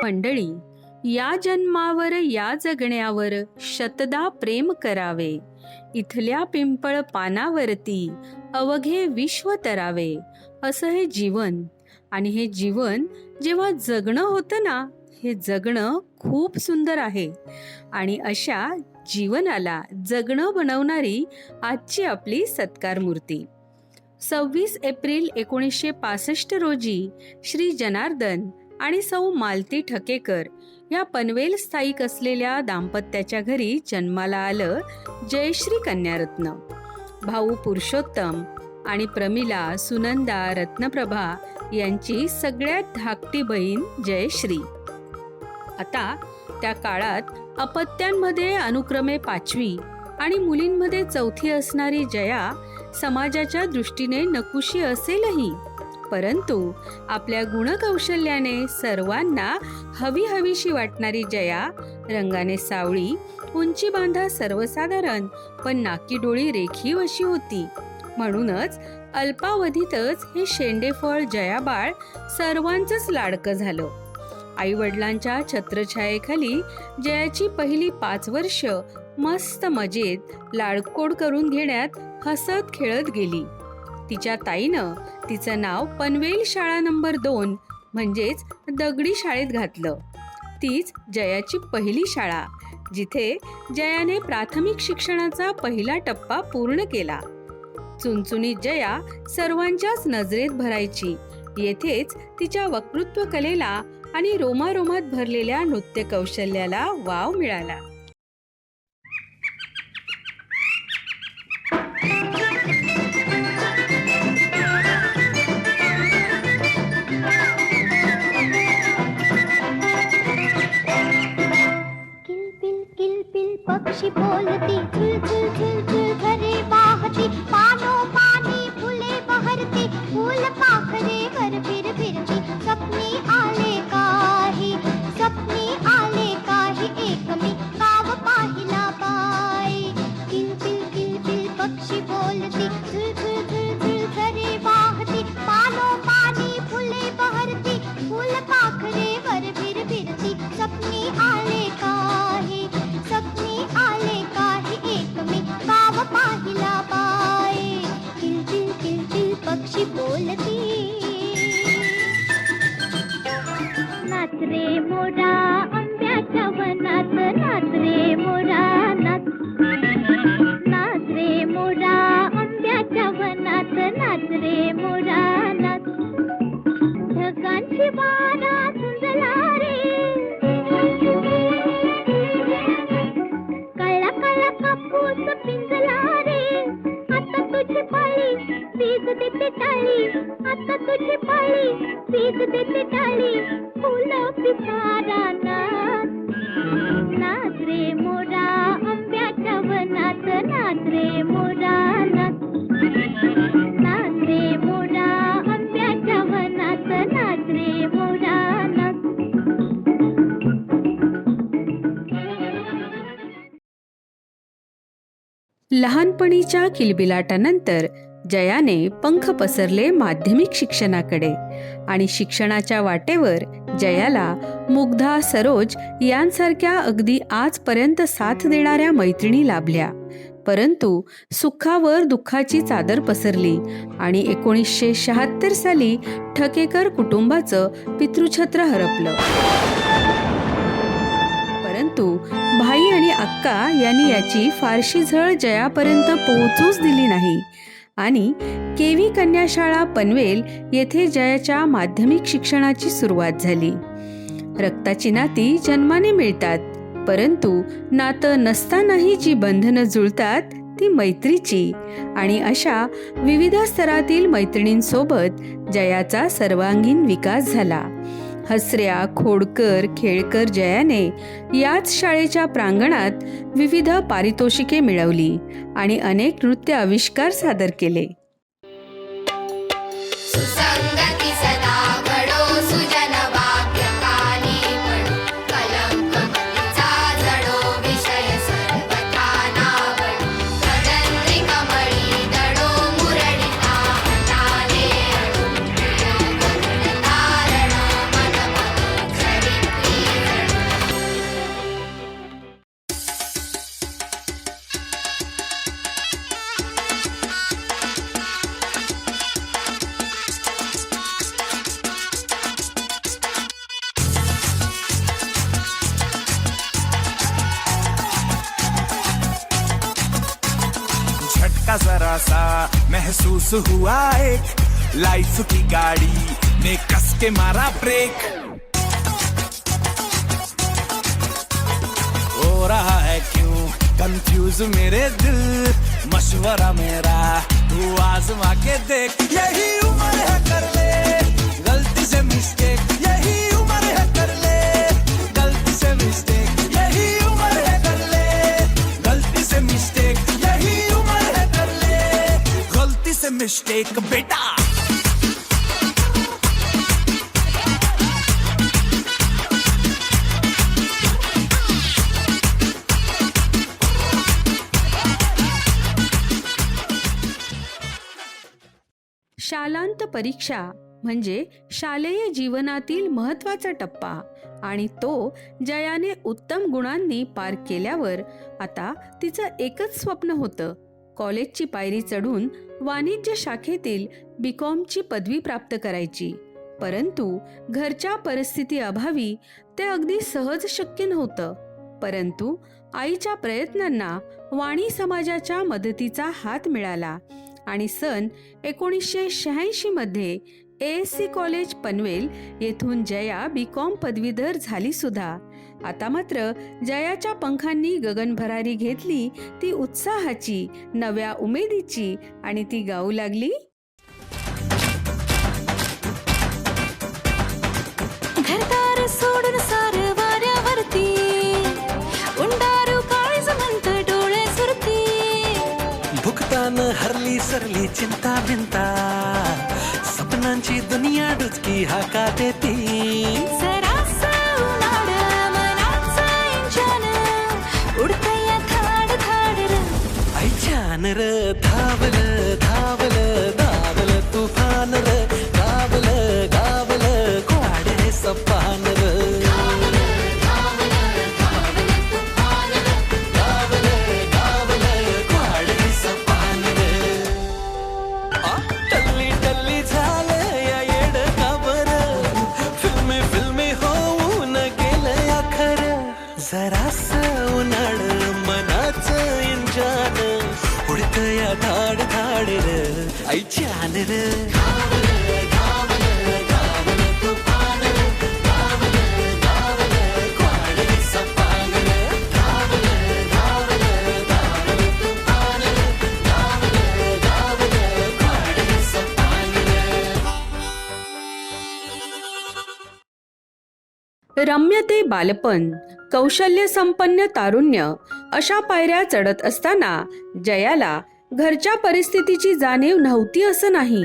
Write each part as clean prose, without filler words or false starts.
मंडळी, या जन्मावर या जगण्यावर शतदा प्रेम करावे, इथल्या पिंपळ पानावरती अवघे विश्व तरावे. असं हे जीवन, आणि हे जीवन जेव्हा जगणं होतं ना, हे जगणं खूप सुंदर आहे. आणि अशा जीवनाला जगणं बनवणारी आजची आपली सत्कार मूर्ती. 26 एप्रिल 1965 रोजी श्री जनार्दन आणि सौ मालती ठकेकर या पनवेल स्थायिक असलेल्या दाम्पत्याच्या घरी जन्माला आलं जयश्री कन्यारत्न. भाऊ पुरुषोत्तम आणि प्रमिला, सुनंदा, रत्नप्रभा यांची सगळ्यात धाकटी बहीण जयश्री. आता त्या काळात अपत्यांमध्ये अनुक्रमे 5वी आणि मुलींमध्ये 4थी असणारी जया समाजाच्या दृष्टीने नकुशी असेलही, परंतु आपल्या गुणकौशल्याने सर्वांना हवीशी वाटणारी जया रंगाने सावळी, उंची बांधा सर्वसाधारण, पण नाकी डोळी रेखीव अशी होती. म्हणूनच अल्पावधीतच हे शेंडेफळ जयाबाळ सर्वांचंच लाडकं झालं. आई वडिलांच्या छत्रछायेखाली जयाची पहिली 5 वर्ष मस्त मजेत लाडकोड करून घेण्यात हसत खेळत गेली. तिच्या ताईनं तिचं नाव पनवेल शाळा नंबर 2 म्हणजेच दगडी शाळेत घातलं. तीच जयाची पहिली शाळा, जिथे जयाने प्राथमिक शिक्षणाचा पहिला टप्पा पूर्ण केला. चुनचुनीत जया सर्वांच्याच नजरेत भरायची. येथेच तिच्या वक्तृत्व कलेला आणि रोमारोमात भरलेल्या नृत्य कौशल्याला वाव मिळाला. किलबिल पक्षी बोलती, झुल झुल झुल झुल घरे वाहती, पानो पानी फुले बहरती, फूल पाखरे वर फिर फिरती. स्वप्नी आले काही, स्वप्नी आले काही, एक मी गाव पाहिला बाई. किलबिल पक्षी बोलती, झुल झुल झुल झुल घरे वाहती, पानो पानी फुले बहरती, फूल पाखरे वर फिर फिरती. स्वप्नी आले काही, स्वप्नी आले काही, एक मी गाव पाहिला बाई. किलबिल पक्षी बोलती. नाच रे मोरा आंब्याच्या वनात, नाच रे मोरा नाच. नाच रे मोरा आंब्याच्या वनात, नाच रे मोरा नाच. ढगांची वारा झुंजला रे, कळला कळला कापूस पिंजला रे. आता तुझी पाळी पीक देते टाळी, आता तुझी पाळी पीक देते टाळी. फुलं पिसारा नाच, नाच रे मोरा आंब्याच्या वनात, नाच रे मोरा नाच. नाच रे मोरा आंब्याच्या वनात, नाच रे मोरा नाच. लहानपणीच्या किलबिलाटानंतर जयाने पंख पसरले माध्यमिक शिक्षणाकडे, आणि शिक्षणाच्या वाटेवर जयाला मुग्धा, सरोज यांसारख्या अगदी आजपर्यंत साथ देणाऱ्या मैत्रिणी लाभल्या. परंतु सुखावर दुःखाची चादर पसरली आणि 1976 साली ठकेकर कुटुंबाचं पितृछत्र हरपलं. परंतु भाई आणि अक्का यांनी याची फारशी झळ जयापर्यंत पोहोचूच दिली नाही, आणि केवी कन्याशाळा पनवेल येथे जयाच्या माध्यमिक शिक्षणाची सुरुवात झाली. रक्ताची नाती जन्माने मिळतात, परंतु नातं नसतानाही जी बंधनं जुळतात ती मैत्रीची. आणि अशा विविध स्तरातील मैत्रिणींसोबत जयाचा सर्वांगीण विकास झाला. हसऱ्या, खोडकर, खेळकर जयाने याच शाळेच्या प्रांगणात विविध पारितोषिके मिळवली आणि अनेक नृत्य आविष्कार सादर केले. सुसंगती सदा घडो, सुजन वाक्यकानी पडो, कलंक मतीचा जडो, विषय सर्वथा नावडो. गगनरी कमळी दडो, मुरडिता हाताने अडो, प्रिय करुण तारण मन मग चरित्री सा महसूस हुआ एक, लाइफ की गाड़ी ने कस के मारा ब्रेक। हो रहा है क्यों कंफ्यूज मेरे दिल, मशवरा मेरा तू आजमा के देख। यही उम्र है कर ले गलती से मिस्टेक, यही उम्र है कर ले गलती से मिस्टेक, यही उम्र है कर ले गलती से मिस्टेक, यही उम्र है कर ले गलती से मिस्टेक बेटा। शालांत परीक्षा म्हणजे शालेय जीवनातील महत्त्वाचा टप्पा आणि तो जयाने उत्तम गुणांनी पार केल्यावर आता तिचं एकच स्वप्न होतं, कॉलेजची पायरी चढून वाणिज्य शाखेतील बीकॉमची पदवी प्राप्त करायची. परंतु घरच्या परिस्थिती अभावी ते अगदी सहज शक्य नव्हतं. परंतु आईच्या प्रयत्नांना वाणी समाजाच्या मदतीचा हात मिळाला आणि सन 1986 मध्ये ASC कॉलेज पनवेल येथून जया बीकॉम पदवीधर झाली सुद्धा. आता मात्र जयाच्या पंखांनी गगनभरारी घेतली ती उत्साहाची, नव्या उमेदीची आणि ती गाऊ लागली. घरदार सोडून सारं वाऱ्यावरती, उंडारू काळीज म्हणत डोळे सुरती, भुकतान हरली सरली चिंता भिंता, सपनांची दुनिया डुचकी हाका देती. जरासं उन्हाळं मनाचं इंजन, उडतंय धाड धाड र, ऐच्यान र धावलं धावलं धावलं तुफान र, गावलं गावलं क्वाडे सपान र, टल्ली टल्ली झालं या येड काबर, फिल्मी फिल्मी होऊन गेलं अखर. जरासं उन्हाळ मनाचं इंजान, उडत या धाड धाड र, ऐच्यान र. रम्य ते बालपण, कौशल्य संपन्न तारुण्य अशा पायऱ्या चढत असताना जयाला घरच्या परिस्थितीची जाणीव नव्हती असं नाही.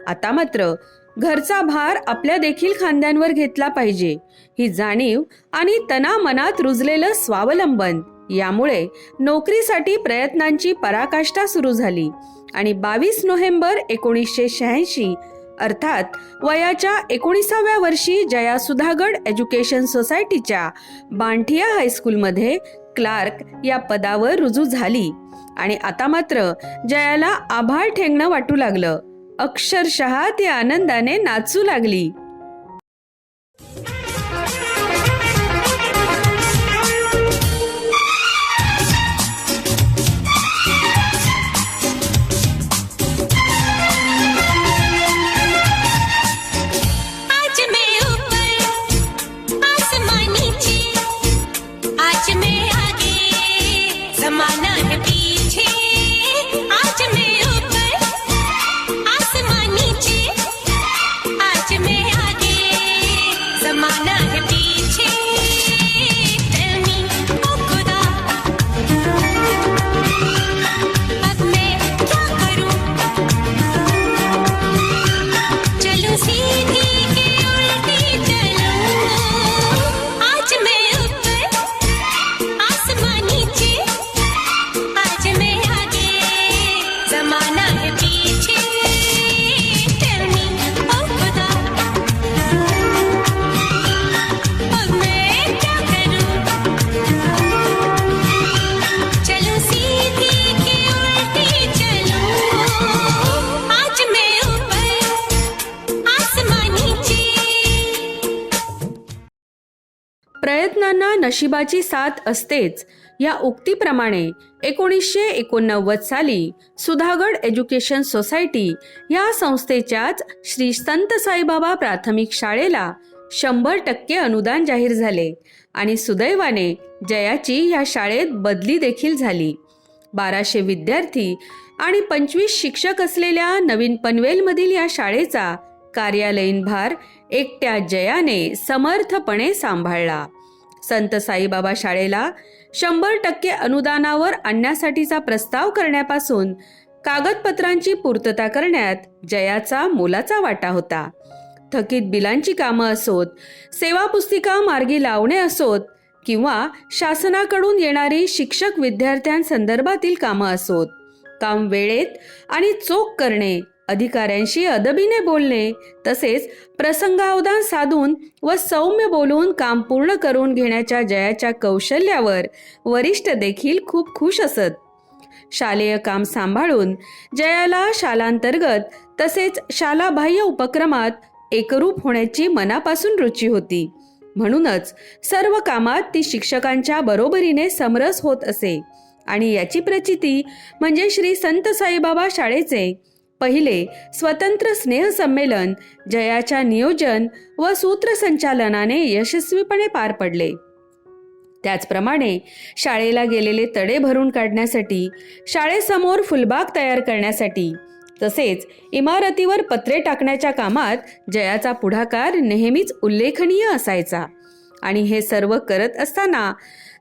आता मात्र घरचा भार आपल्या देखील खांद्यांवर घेतला पाहिजे ही जाणीव आणि तना मनात रुजलेलं स्वावलंबन यामुळे नोकरीसाठी प्रयत्नांची पराकाष्ठा सुरू झाली आणि 22 नोव्हेंबर 1986 अर्थात वयाच्या 19व्या वर्षी जया सुधागड एज्युकेशन सोसायटीच्या बांठिया हायस्कूलमध्ये क्लार्क या पदावर रुजू झाली. आणि आता मात्र जयाला आभाळ ठेंगणं वाटू लागलं. अक्षरशः ती आनंदाने नाचू लागली. आज मैं ऊपर आसमान नीचे, आज मैं आगे जमाना है पीछे. आज मैं ऊपर आसमान नीचे, आज मैं आगे जमाना है पीछे. Tell me, ओ खुदा, अब मैं क्या करूं? चलूं सीधी के उल्टी चलूं. आज मैं ऊपर आसमान नीचे, आज मैं आगे जमाना है पीछे. Tell me, ओ खुदा, अब मैं क्या करूं? चलूं सीधी के उल्टी चलूं. आज मैं ऊपर आसमान नीचे. प्रयत्नांना नशिबाची साथ असतेच या उक्तीप्रमाणे 1989 साली सुधागड एज्युकेशन सोसायटी या संस्थेच्याच श्री संत साईबाबा प्राथमिक शाळेला 100% अनुदान जाहीर झाले आणि सुदैवाने जयाची या शाळेत बदली देखील झाली. 1200 विद्यार्थी आणि 25 शिक्षक असलेल्या नवीन पनवेलमधील या शाळेचा कार्यालयीन भार एकट्या जयाने समर्थपणे सांभाळला. संत साईबाबा शाळेला 100% अनुदानावर आणण्यासाठीचा प्रस्ताव करण्यापासून कागदपत्रांची पूर्तता करण्यात जयाचा मोलाचा वाटा होता. थकीत बिलांची कामं असोत, सेवा पुस्तिका मार्गी लावणे असोत किंवा शासनाकडून येणारी शिक्षक विद्यार्थ्यांसंदर्भातील कामं असोत, काम वेळेत आणि चोख करणे, अधिकाऱ्यांशी अदबीने बोलणे तसेच प्रसंगावधान साधून व सौम्य बोलून काम पूर्ण करून घेण्याच्या जयाच्या कौशल्यावर वरिष्ठ देखील खूप खुश असत. शालेय काम सांभाळून जयाला शालांतर्गत तसेच शालाबाह्य उपक्रमात एकरूप होण्याची मनापासून रुची होती. म्हणूनच सर्व कामात ती शिक्षकांच्या बरोबरीने समरस होत असे आणि याची प्रचिती म्हणजे श्री संत साईबाबा शाळेचे पहिले स्वतंत्र स्नेहसंमेलन जयाच्या नियोजन व सूत्रसंचालनाने यशस्वीपणे पार पडले. त्याचप्रमाणे शाळेला गेलेले तडे भरून काढण्यासाठी, शाळेसमोर फुलबाग तयार करण्यासाठी तसेच इमारतीवर पत्रे टाकण्याच्या कामात जयाचा पुढाकार नेहमीच उल्लेखनीय असायचा. आणि हे सर्व करत असताना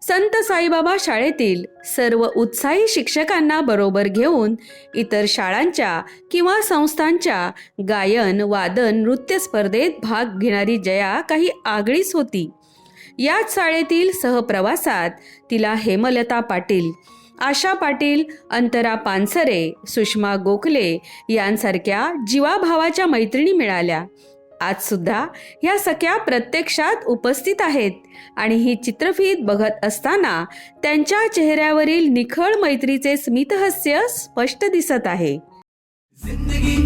संत साईबाबा शाळेतील सर्व उत्साही शिक्षकांना बरोबर घेऊन इतर शाळांच्या किंवा संस्थांच्या गायन, वादन, नृत्य स्पर्धेत भाग घेणारी जया काही आगळीच होती. याच शाळेतील सहप्रवासात तिला हेमलता पाटील, आशा पाटील, अंतरा पानसरे, सुषमा गोखले यांसारख्या जीवाभावाच्या मैत्रिणी मिळाल्या. आज सुद्धा ह्या सख्या प्रत्यक्षात उपस्थित आहेत आणि ही चित्रफीत बघत असताना त्यांच्या चेहऱ्यावरील निखळ मैत्रीचे स्मितहास्य स्पष्ट दिसत आहे. जिंदगी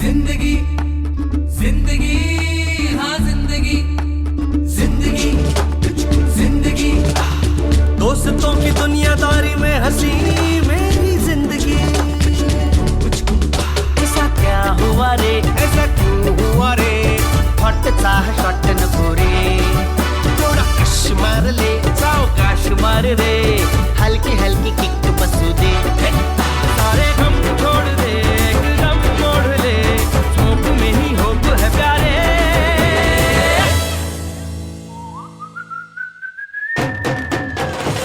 जिंदगी जिंदगी हाँ जिंदगी जिंदगी जिंदगी दोस्तों की दुनियादारी में हंसी मेरी जिंदगी. ऐसा क्या हुआ रे, ऐसा क्यों हुआ रे, हॉटचा शॉट नको रे, थोडा कश मार ले, सावकाश मार रे, हलकी हलकी किक बसू दे, सारे गम छोड़ दे, एकदम मोड़ ले, झोंक में ही होप है प्यारे.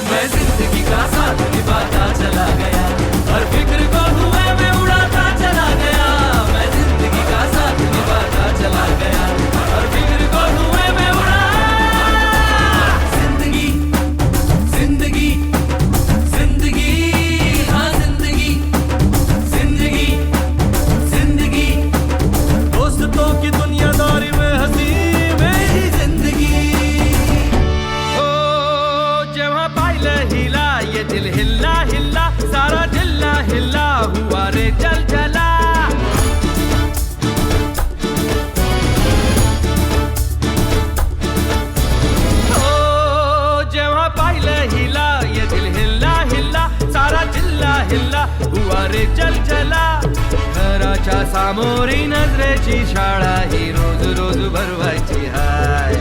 मैं जिंदगी का साथ निभाता चला गया, हर फिक्र को धुएं में उड़ाता चला गया. मैं जिंदगी का साथ निभाता चला गया, हर फिक्र को धुएं में उड़ा. जिंदगी जिंदगी जिंदगी हाँ जिंदगी जिंदगी जिंदगी दोस्तों की दुनियादारी में हंसी मेरी जिंदगी. ओ जेव्हा पाहिलं हिला ये दिल हिल्ला हिल्ला, सारा जिल्हा हिल्ला हुआ रे चल चला. ओ जेव्हा पाहिलं हिला ये दिल हिल्ला हिल्ला, सारा जिल्हा हिल्ला हुआ रे चल चला. घराच्या सामोरी नजरेची शाळा ही रोज रोज भरवायची हाय.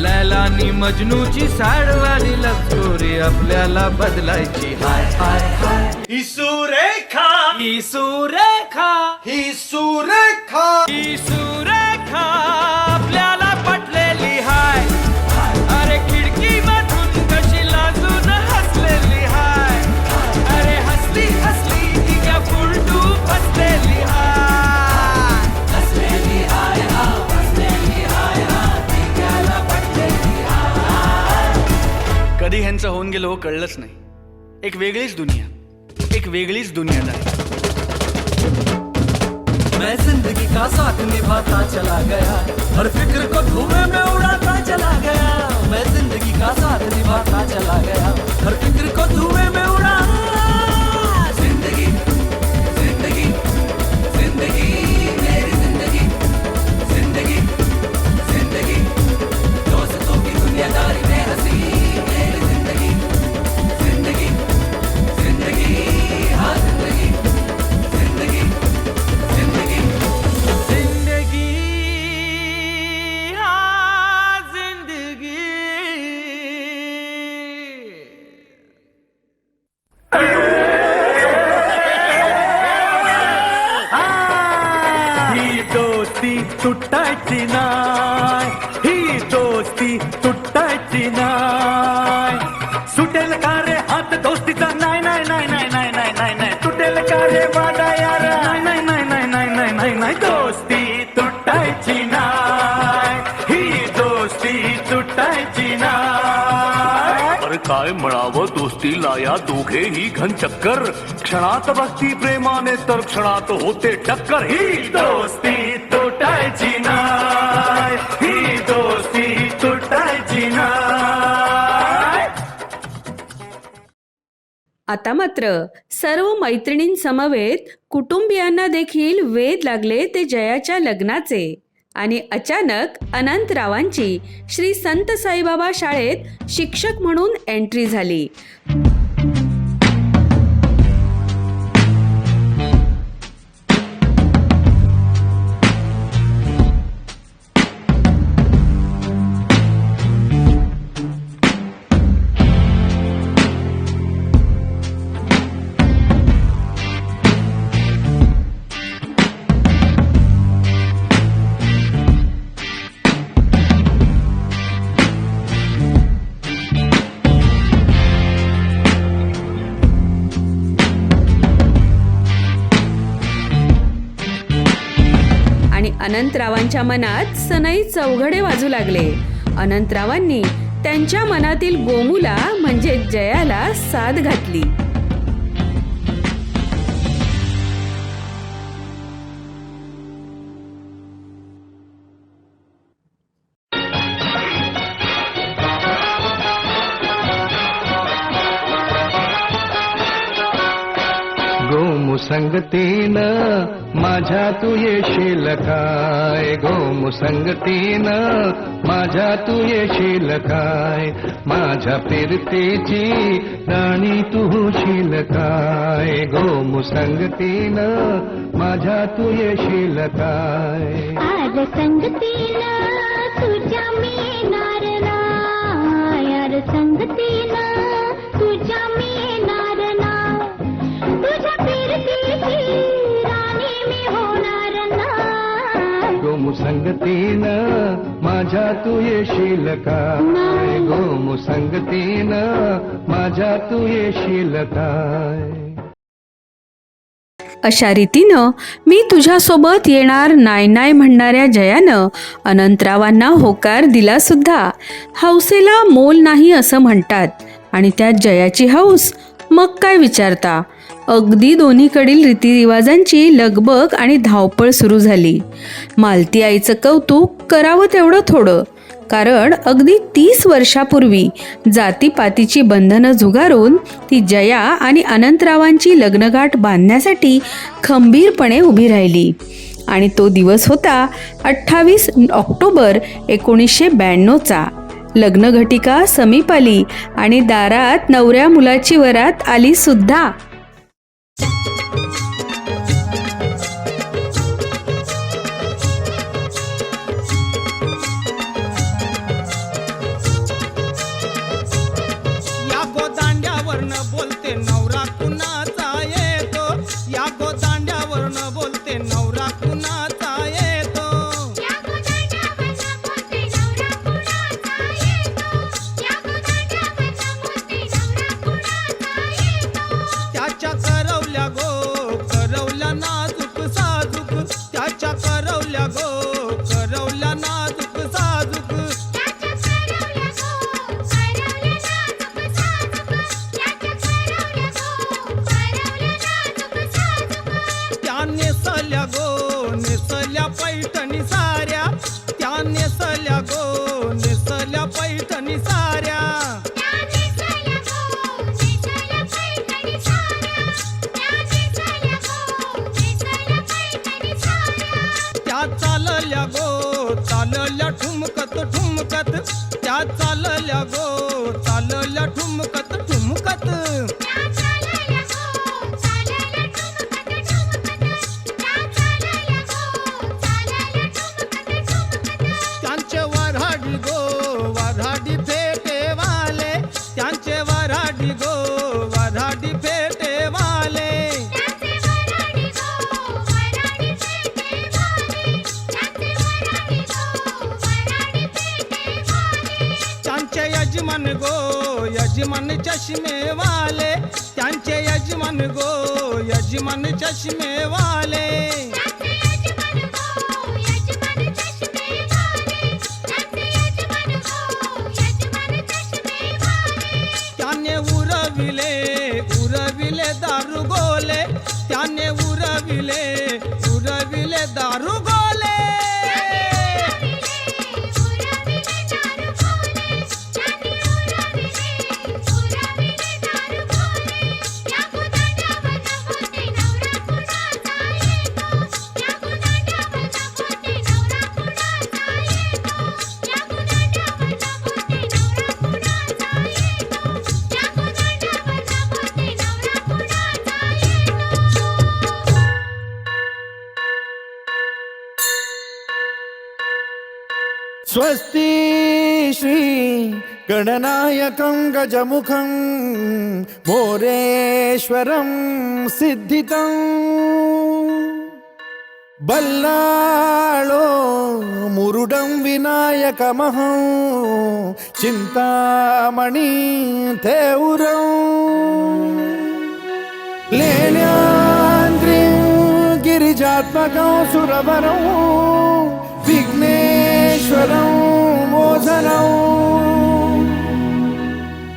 लैलानी मजनूची साडवाली लव स्टोरी आपल्याला बदलायची हाय हाय हाय. ही सुरेखा ही सुरेखा ही सुरेखा ही सुरेखा आपल्याला पटलेली हाय. अरे खिडकी मधून कशी लाजून हसलेली हाय. अरे हसली हसली ती क्या फुलटू फसलेली हाय. हसलेली हाय हा, हसलेली हाय हा, ती त्याला पटलेली हाय. कधी ह्यांचं होऊन गेलं हो कळलंच नाही. एक वेगळीच दुनिया, एक वेगळीच दुनियादारी. मैं जिंदगी का साथ निभाता चला गया, हर फिक्र को धुएं में उड़ाता चला गया. मैं जिंदगी का साथ निभाता चला गया, हर फिक्र को धुएं में उड़ा. जिंदगी जिंदगी जिंदगी मेरी जिंदगी जिंदगी जिंदगी दोस्तों की दुनियादारी में हंसी मेरी जिंदगी. दोस्ती तुटायची नाय, ही दोस्ती तुटायची नाय. सुटेल का रे हात दोस्तीचा, नाही नाही नाही नाही नाही नाही नाही नाही. तुटेल का रे वादा यार, नाही नाही नाही नाही नाही नाही नाही नाही. दोस्ती तुटायची नाय, ही दोस्ती तुटायची नाय. अरे काय म्हणावं दोस्तीला या दोघेही घन चक्कर. क्षणात भक्ती प्रेमाने तर क्षणात होते टक्कर. ही दोस्ती तुटायची नाय, ही दोस्ती तुटायची नाय. आता मात्र सर्व मैत्रिणींसमवेत कुटुंबियांना देखील वेध लागले ते जयाच्या लग्नाचे. आणि अचानक अनंतरावांची श्री संत साईबाबा शाळेत शिक्षक म्हणून एंट्री झाली. अनंतरावांच्या मनात सनई चौघडे वाजू लागले. अनंतरावांनी त्यांच्या मनातील गोमुला म्हणजे जयाला साद घातली. गोमुसंगतीनं माझ्या तू येशील काय, गोमुसंगतीनं माझ्या तू येशील काय, माझ्या फिरतेची राणी तू होशील काय, गोमुसंगतीनं माझ्या तू येशील काय. आर संगतीनं तुझ्या मी येणार नाय, आर संगतीनं तुझ्या मी येणार नाय, तुझ्या फिरतीची राणी मी होणार नाय. गोमुसंगतीनं माझ्या तू येशील काय, गोमुसंगतीनं माझ्या तू येशील काय. अशा रीतीनं मी तुझ्यासोबत येणार नाही नाही म्हणणाऱ्या जयानं अनंतरावांना होकार दिला सुद्धा. हौसेला मोल नाही असं म्हणतात आणि त्यात जयाची हौस मग काय विचारता. अगदी दोन्हीकडील रीतिरिवाजांची लगबग आणि धावपळ सुरू झाली. मालती आईचं कौतुक करावं तेवढं थोडं, कारण अगदी 30 वर्षापूर्वी जातीपातीची बंधनं झुगारून ती जया आणि अनंतरावांची लग्नगाठ बांधण्यासाठी खंबीरपणे उभी राहिली. आणि तो दिवस होता 28 ऑक्टोबर 1992चा. लग्नघटिका समीप आली आणि दारात नवऱ्या मुलाची वरात आली सुद्धा. बोलते नवरा कुणाचा येतो, या गोदांड्यावरनं बोलते नवरा कुणाचा येतो. त्याच्या करवल्या गो करवल्या नाजूक साजूक, त्याच्या करवल्या गो करवल्या नाजूक साजूक. नेसल्या गो नेसल्या पैठणी साऱ्या, त्या नेसल्या गो नेसल्या पैठणी साऱ्या. त्या चालल्या गो चालल्या ठुमकत ठुमकत, त्या चालल्या गो चालल्या ठुमकत ठुमकत. यजमान गो यजमान चष्मे वाले, त्यांचे यजमान गो यजमान चष्मे वाले. त्याने उरविले उरविले दारू गोले, त्याने उरविले उरविले दारू गोले. स्वस्ति श्री गणनायकं गजमुखं मोरेश्वरं सिद्धितं बल्लाळो मुरुडं विनायकमहं चिन्तामणि थेउरं लेण्याद्रिं गिरिजात्मकं सुरवरं विघ्नेश्वरं मोझनं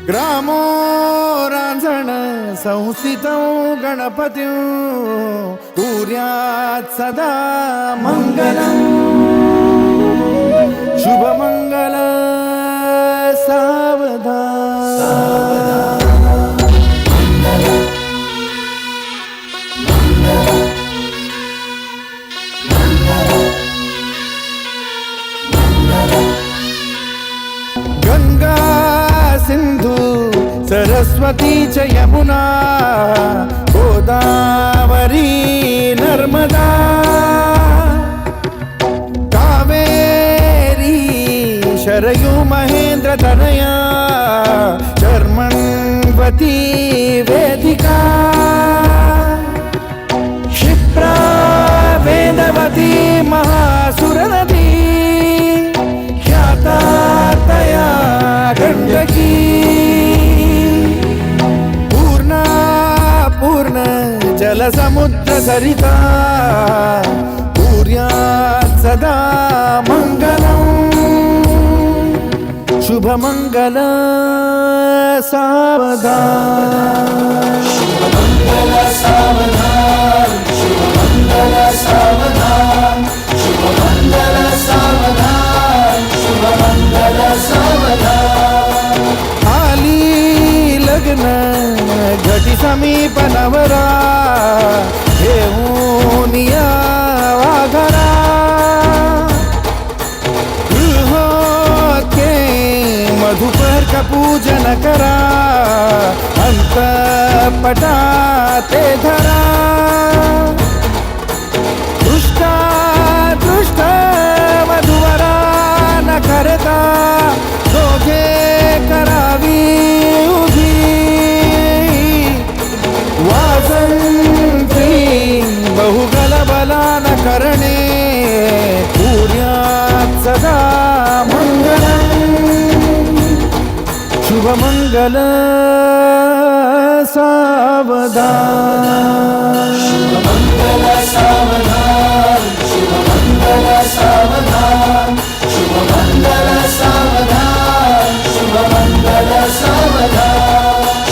ग्रामो रांझण संस्थितं गणपतिं कुर्यात् सदा मङ्गलम् शुभमङ्गल सावधान. गंगा सिंधु सरस्वती च यमुना गोदावरी नर्मदा कावेरी शरयू महेंद्र तनया शर्मण्वती वेदिका क्षिप्रा वेदवती महासुरनदी ख्यातातया गण्डकी पूर्णा पूर्ण जलसमुद्र सरिता कुर्यात् सदा मङ्गलम् शुभमङ्गल सावधान. शुभमङ्गल सावधान. शुभमङ्गल सावधान. शुभमङ्गल सावधान. शुभमङ्गल सावधान. आली लग्न घटी समीप नवरा घेऊन या वाघरा गृहोत्के मधुपर का पूजन करा अंतपटा ते धरा दृष्टा दृष्ट मधुवरा न करता दोघे करावी उभी वासंती बहुगलबला न करणे कुर्यात् सदा मङ्गलम् शुभमङ्गल सावधान. शुभमङ्गल सावधान. शुभमङ्गल सावधान. शुभमङ्गल सावधान. शुभमङ्गल सावधान.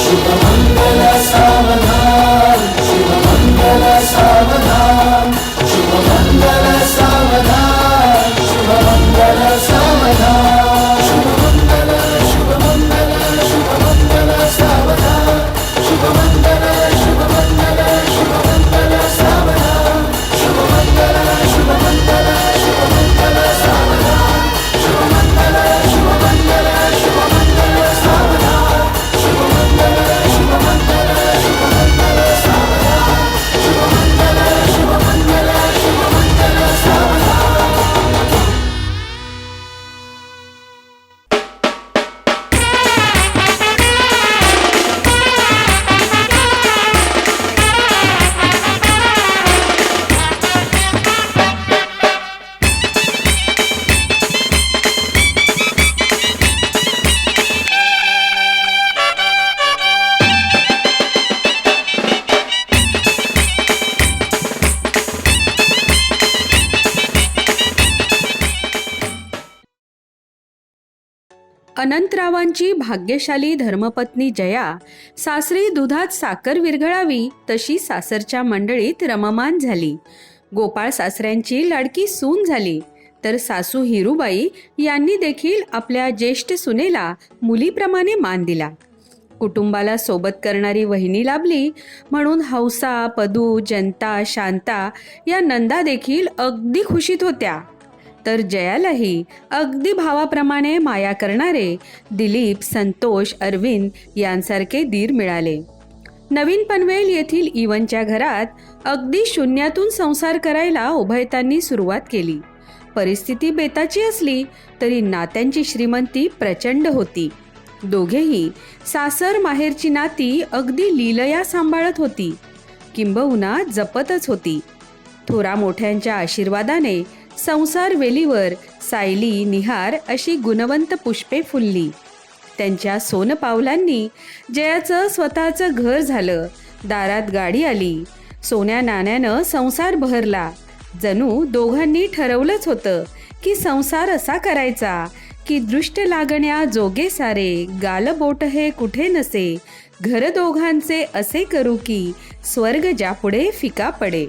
शुभमङ्गल सावधान. शुभमङ्गल सावधान. शुभमङ्गल सावधान. शुभमङ्गल सावधान. शुभमङ्गल शुभमङ्गल शुभमङ्गल सावधान. शुभमङ्गल शुभमङ्गल शुभमङ्गल सावधान. अनंतरावांची भाग्यशाली धर्मपत्नी जया सासरी दुधात साखर विरघळावी तशी सासरच्या मंडळीत रममान झाली. गोपाळ सासऱ्यांची लाडकी सून झाली, तर सासू हिरूबाई यांनी देखील आपल्या ज्येष्ठ सुनेला मुलीप्रमाणे मान दिला. कुटुंबाला सोबत करणारी वहिनी लाभली म्हणून हौसा, पदू, जनता, शांता या नंदा देखील अगदी खुशीत होत्या. तर जयालाही अगदी भावाप्रमाणे माया करणारे दिलीप, संतोष, अरविंद यांसारखे दीर मिळाले. नवीन पनवेल येथील इवनच्या घरात अगदी शून्यातून संसार करायला उभयतांनी सुरुवात केली. परिस्थिती बेताची असली तरी नात्यांची श्रीमंती प्रचंड होती. दोघेही सासर माहेरची नाती अगदी लीलया सांभाळत होती, किंबहुना जपतच होती. थोरा मोठ्यांच्या आशीर्वादाने संसार वेलीवर सायली, निहार अशी गुणवंत पुष्पे फुलली. त्यांच्या सोनपावलांनी जयाचं स्वतःचं घर झालं. दारात गाडी आली. सोन्या नाण्यानं संसार बहरला. जणू दोघांनी ठरवलंच होतं की संसार असा करायचा की दृष्ट लागण्या जोगे सारे, गालबोट हे कुठे नसे, घर दोघांचे असे करू की स्वर्ग ज्यापुढे फिका पडे.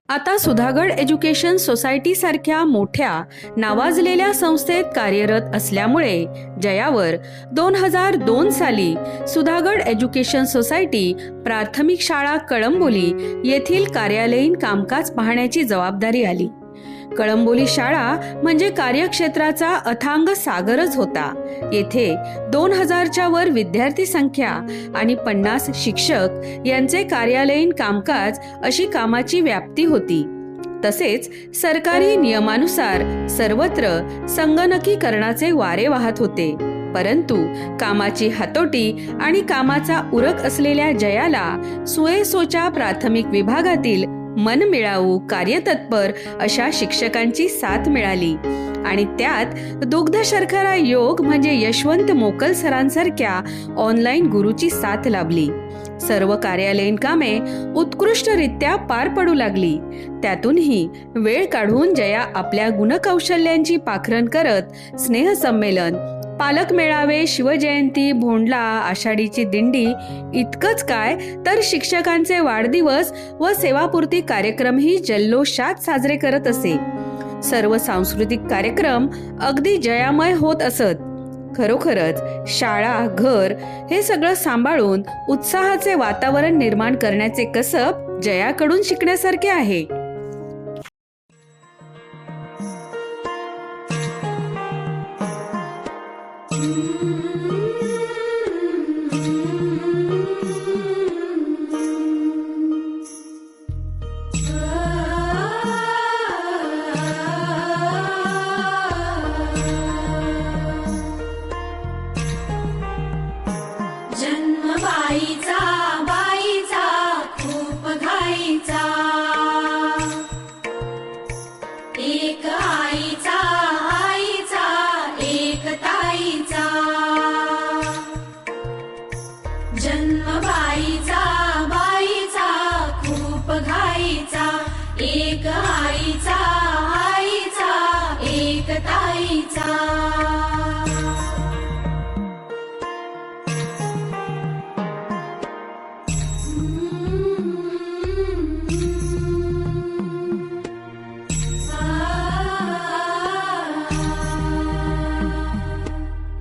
आता सुधागड एज्युकेशन सोसायटी सारख्या मोठ्या नावाजलेल्या संस्थेत कार्यरत असल्यामुळे जयावर 2002 साली सुधागड एज्युकेशन सोसायटी प्राथमिक शाळा कळंबोली येथील कार्यालयीन कामकाज पाहण्याची जबाबदारी आली. कळंबोली शाळा म्हणजे कार्यक्षेत्राचा अथांग सागरच होता. येथे 2000च्या वर विद्यार्थी संख्या आणि 50 शिक्षक यांचे कार्यालयीन कामकाज अशी कामाची व्याप्ती होती. तसेच सरकारी नियमानुसार सर्वत्र संगणकीकरणाचे वारे वाहत होते. परंतु कामाची हातोटी आणि कामाचा उरक असलेल्या जयाला सुएसोच्या प्राथमिक विभागातील मनमिळावू कार्यतत्पर अशा शिक्षकांची साथ मिळाली आणि त्यात दुग्ध शर्करा योग म्हणजे यशवंत मोकल सरांसारख्या ऑनलाईन गुरुची साथ लाभली. सर्व कार्यालयीन कामे उत्कृष्टरित्या पार पडू लागली. त्यातूनही वेळ काढून जया आपल्या गुणकौशल्यांची पाखरण करत स्नेहसंमेलन, पालक मेळावे, शिवजयंती, भोंडला, आषाढीची दिंडी इतकंच काय तर शिक्षकांचे वाढदिवस व सेवापूर्ती कार्यक्रमही जल्लोषात साजरे करत असे. सर्व सांस्कृतिक कार्यक्रम अगदी जयामय होत असत. खरोखरच शाळा, घर हे सगळं सांभाळून उत्साहाचे वातावरण निर्माण करण्याचे कसब जयाकडून शिकण्यासारखे आहे. जन्म बाईचा बाईचा खूप घाईचा, एक आईचा आईचा एक ताईचा. जन्म बाईचा बाईचा खूप घाईचा, एक आईचा आईचा एक ताईचा.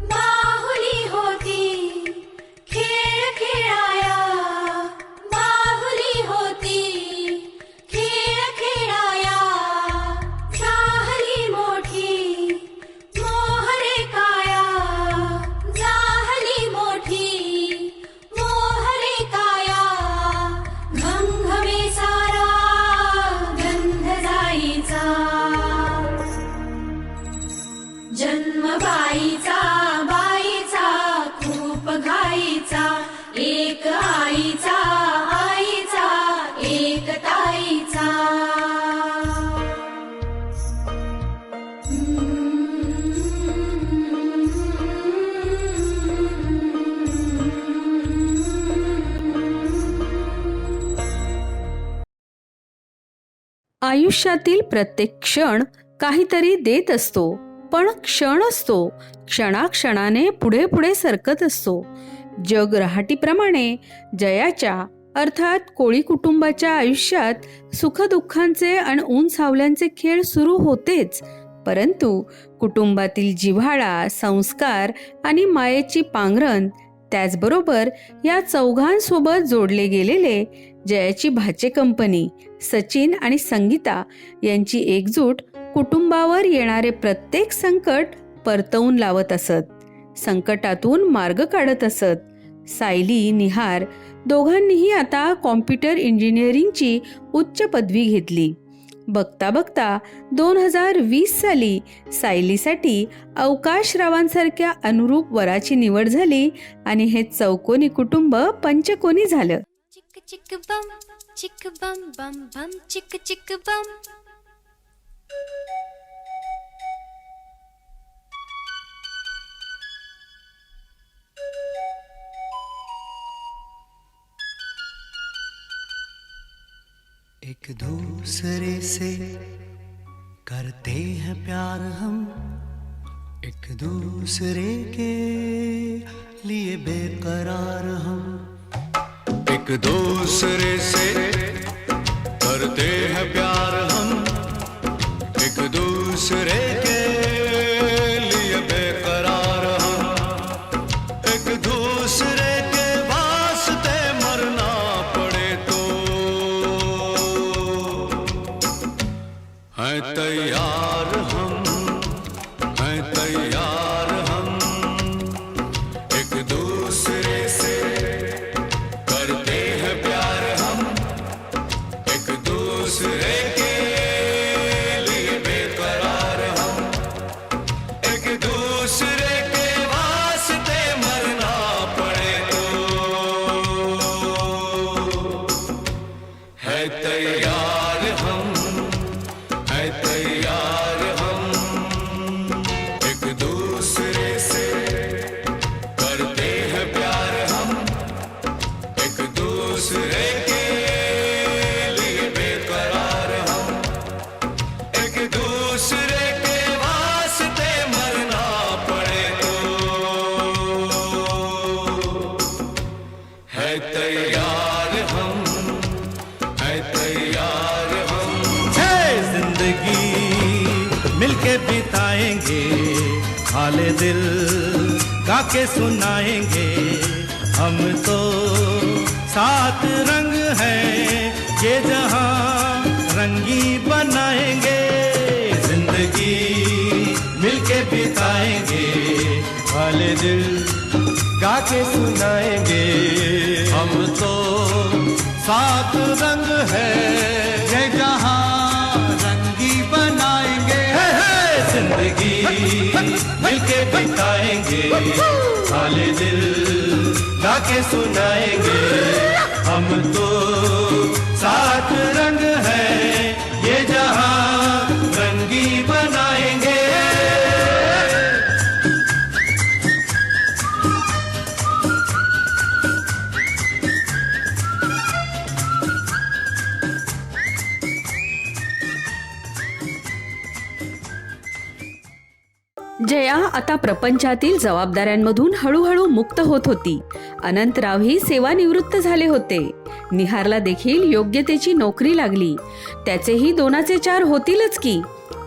बाहुली होती खेळ खेळाया, बाहुली होती खेळ खेळाया. झाली मोठी मोहरे काया, झाली मोठी मोहरे काया. घमघमे सारा गंध जाईचा. जन्म बाईचा बाईचा खूप घाईचा, एक आईचा आईचा एक ताईचा. आयुष्यातील प्रत्येक क्षण काहीतरी देत असतो, पण क्षण असतो क्षणाक्षणाने पुढे पुढे सरकत असतो. जग रहाटीप्रमाणे जयाच्या अर्थात कोळी कुटुंबाच्या आयुष्यात सुखदुःखांचे आणि ऊन सावल्यांचे खेळ सुरू होतेच. परंतु कुटुंबातील जिव्हाळा, संस्कार आणि मायेची पांघरण, त्याचबरोबर या चौघांसोबत जोडले गेलेले जयाची भाचे कंपनी, सचिन आणि संगीता यांची एकजूट कुटुंबावर येणारे प्रत्येक संकट परतवून लावत असत, संकटातून मार्ग काढत असत. सायली, निहार दोघांनीही आता कॉम्प्युटर इंजिनिअरिंगची उच्च पदवी घेतली. बघता बघता 2020 साली सायलीसाठी अवकाशरावांसारख्या अनुरूप वराची निवड झाली आणि हे चौकोनी कुटुंब पंचकोनी झालं. चिक चिक बम बम बम चिक चिक बम. एक दूसरे से करते हैं प्यार हम, एक दूसरे के लिए बेकरार हम. एक दूसरे से करते हैं प्यार हम, एक दूसरे के लिए बेकरार हम. एक दूसरे के वास्ते मरना पड़े तो हैं तैयार हम, हैं तैयार हम. एक दूसरे से करते हैं प्यार हम, एक दूसरे के तैयार हम। है जिंदगी मिलके बिताएंगे, हाले दिल गा के सुनाएंगे। हम तो सात रंग हैं, ये जहां रंगी बनाएंगे। जिंदगी मिलके बिताएंगे, हाले दिल गा के सुनाएंगे। हम तो सात रंग है, ये जहां रंगी बनाएंगे। जिंदगी मिलके बिताएंगे, हाले दिल गा के सुनाएंगे। हम तो सात रंग है, ये जहां रंगी बनाएंगे। जया आता प्रपंचातील जबाबदाऱ्यांमधून हळूहळू मुक्त होत होती. अनंतरावही सेवानिवृत्त झाले होते. निहारला देखील योग्यतेची नोकरी लागली. त्याचेही 2चे 4 होतीलच की.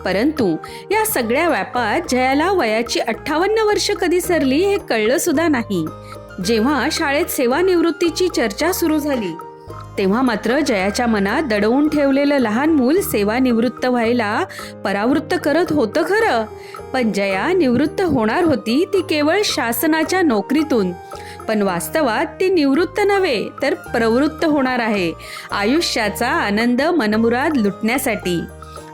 परंतु या सगळ्या व्यापात जयाला वयाची 58 वर्ष कधी सरली हे कळलं सुद्धा नाही. जेव्हा शाळेत सेवानिवृत्तीची चर्चा सुरू झाली तेव्हा मात्र जयाच्या मनात दडवून ठेवलेलं लहान मूल सेवानिवृत्त व्हायला परावृत्त करत होतं खरं. पण जया निवृत्त होणार होती ती केवळ शासनाच्या नोकरीतून. पण वास्तवात ती निवृत्त नव्हे तर प्रवृत्त होणार आहे, आयुष्याचा आनंद मनमुराद लुटण्यासाठी.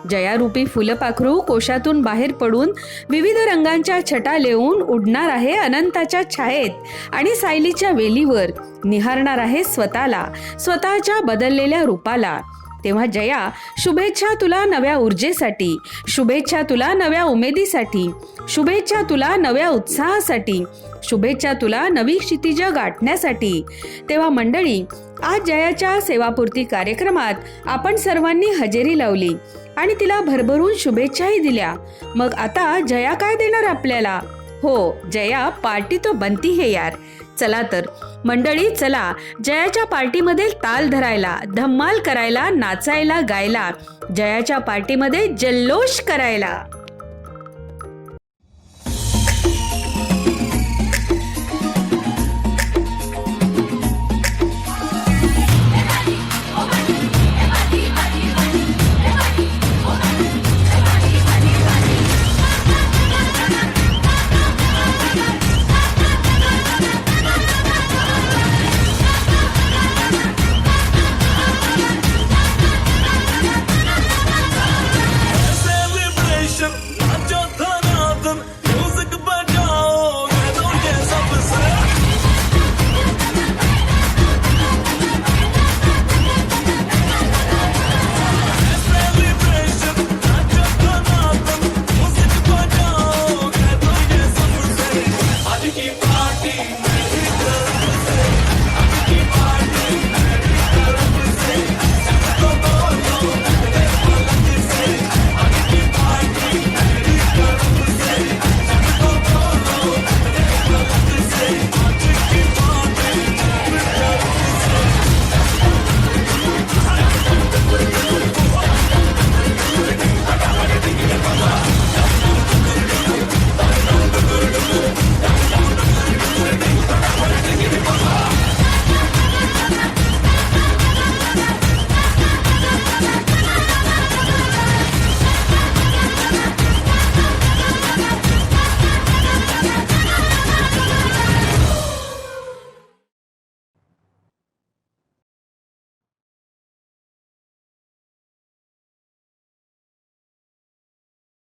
जयारूपी फुलपाखरू कोशातून बाहेर पडून विविध रंगांच्या छटा लेवून उडणार आहे अनंताच्या छायेत आणि सायलीच्या वेलीवर. निहारणार आहे स्वतःला, स्वतःच्या बदललेल्या रूपाला. तेव्हा जया, शुभेच्छा तुला नव्या ऊर्जेसाठी, शुभेच्छा तुला नव्या उमेदीसाठी, शुभेच्छा तुला नव्या उत्साहासाठी, शुभेच्छा तुला नवी क्षितिज गाठण्यासाठी. तेव्हा मंडळी, आज जयाच्या सेवापूर्ती कार्यक्रमात आपण सर्वांनी हजेरी लावली आणि तिला भरभरून शुभेच्छाही दिल्या. मग आता जया काय देणार आपल्याला? हो, जया पार्टी तो बनती है यार. चला तर मंडळी, चला जयाच्या पार्टीमध्ये ताल धरायला, धम्माल करायला, नाचायला, गायला, जयाच्या पार्टीमध्ये जल्लोष करायला.